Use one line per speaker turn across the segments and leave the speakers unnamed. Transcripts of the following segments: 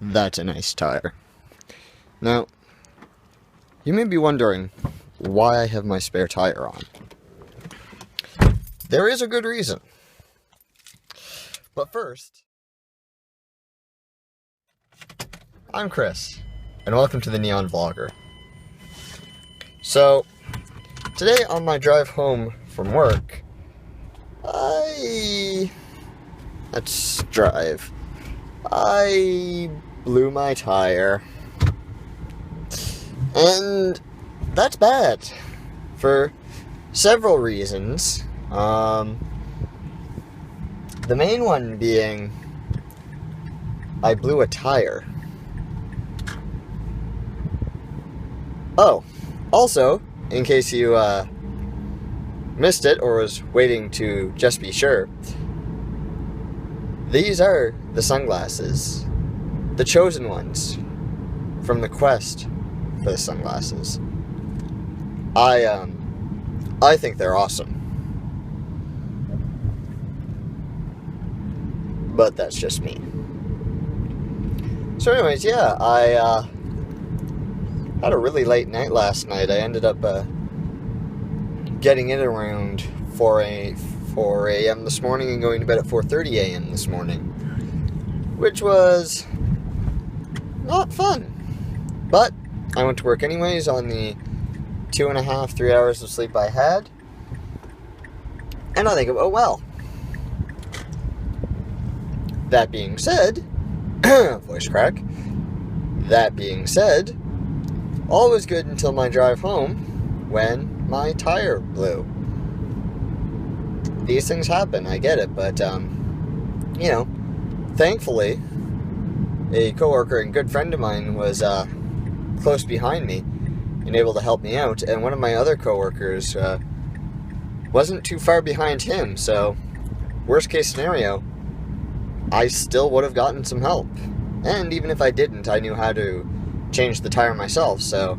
That's a nice tire. Now, you may be wondering why I have my spare tire on. There is a good reason. But first, I'm Chris, and welcome to the Neon Vlogger. So, today on my drive home from work, let's drive. I blew my tire. And that's bad for several reasons. The main one being I blew a tire. Oh, also, in case you missed it or was waiting to just be sure, these are the sunglasses, the chosen ones from the quest for the sunglasses. I think they're awesome. But that's just me. So anyways, yeah, I had a really late night last night. I ended up getting in around 4 a.m. this morning and going to bed at 4:30 a.m. this morning, which was not fun. But I went to work anyways on the 2.5, 3 hours of sleep I had, and I think it went well. That being said, voice crack, that being said, all was good until my drive home when my tire blew. These things happen, I get it, but, thankfully, a coworker and good friend of mine was, close behind me and able to help me out, and one of my other coworkers, wasn't too far behind him, so, worst case scenario, I still would have gotten some help. And even if I didn't, I knew how to change the tire myself, so,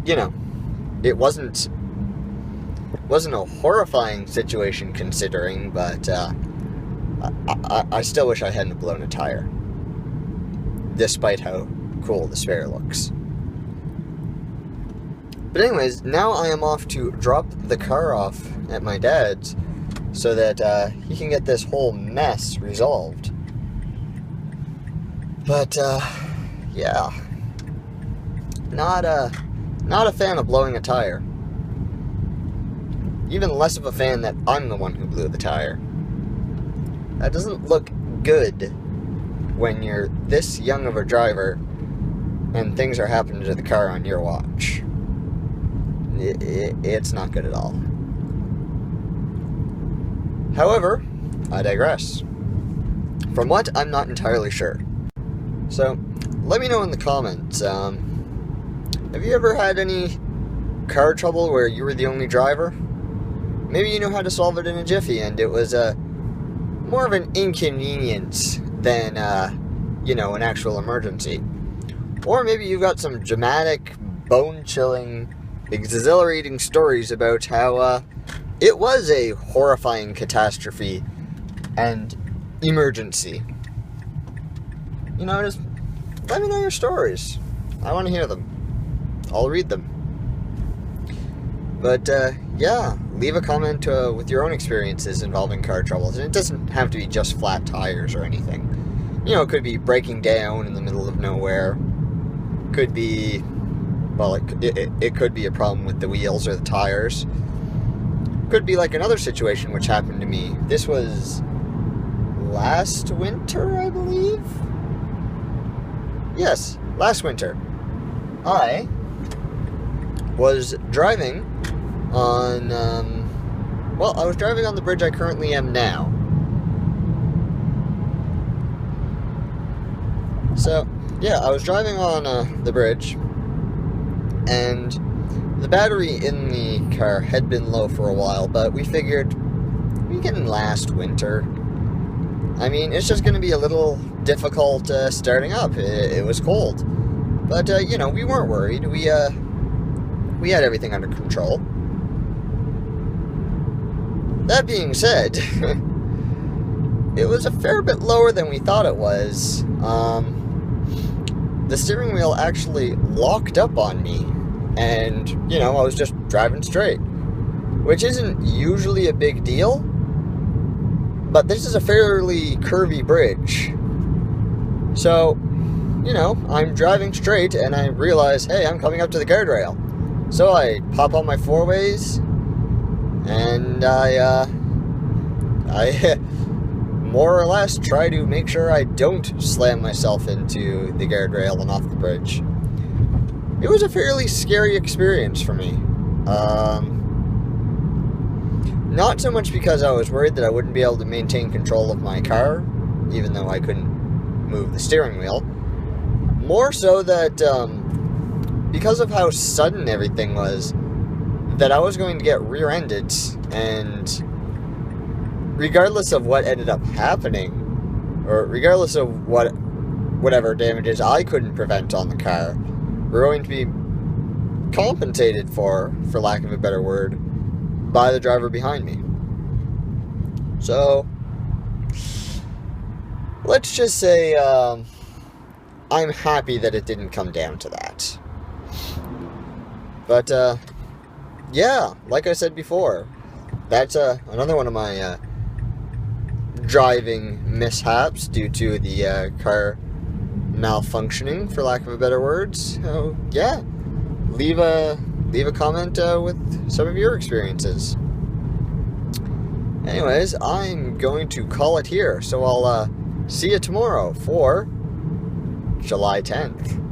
it wasn't a horrifying situation considering, but I still wish I hadn't blown a tire, despite how cool the spare looks. But anyways, now I am off to drop the car off at my dad's so that he can get this whole mess resolved. But yeah, not a fan of blowing a tire. Even less of a fan that I'm the one who blew the tire. That doesn't look good when you're this young of a driver and things are happening to the car on your watch. It's not good at all. However, I digress. From what, I'm not entirely sure. So, let me know in the comments, have you ever had any car trouble where you were the only driver? Maybe you know how to solve it in a jiffy, and it was more of an inconvenience than, an actual emergency. Or maybe you've got some dramatic, bone-chilling, exhilarating stories about how it was a horrifying catastrophe and emergency. Just let me know your stories. I want to hear them. I'll read them. But, yeah, leave a comment with your own experiences involving car troubles. And it doesn't have to be just flat tires or anything. It could be breaking down in the middle of nowhere. Could be, well, it could be a problem with the wheels or the tires. Could be like another situation which happened to me. This was last winter, I believe? Yes, last winter. I was driving on, I was driving on the bridge I currently am now. So, yeah, I was driving on the bridge, and the battery in the car had been low for a while, but we figured we can last winter. I mean, it's just going to be a little difficult starting up. It was cold. But, we weren't worried. We had everything under control. That being said, it was a fair bit lower than we thought it was. The steering wheel actually locked up on me, and, I was just driving straight, which isn't usually a big deal, but this is a fairly curvy bridge. So, I'm driving straight, and I realize, hey, I'm coming up to the guardrail. So I pop on my four-ways, and I more or less try to make sure I don't slam myself into the guardrail and off the bridge. It was a fairly scary experience for me. Not so much because I was worried that I wouldn't be able to maintain control of my car, even though I couldn't move the steering wheel. More so that, because of how sudden everything was, that I was going to get rear-ended, and regardless of what ended up happening, or regardless of whatever damages I couldn't prevent on the car, we're going to be compensated for lack of a better word, by the driver behind me. So, let's just say, I'm happy that it didn't come down to that. But, yeah, like I said before, that's another one of my driving mishaps due to the car malfunctioning, for lack of a better word. So, yeah, leave a comment with some of your experiences. Anyways, I'm going to call it here, so I'll see you tomorrow for July 10th.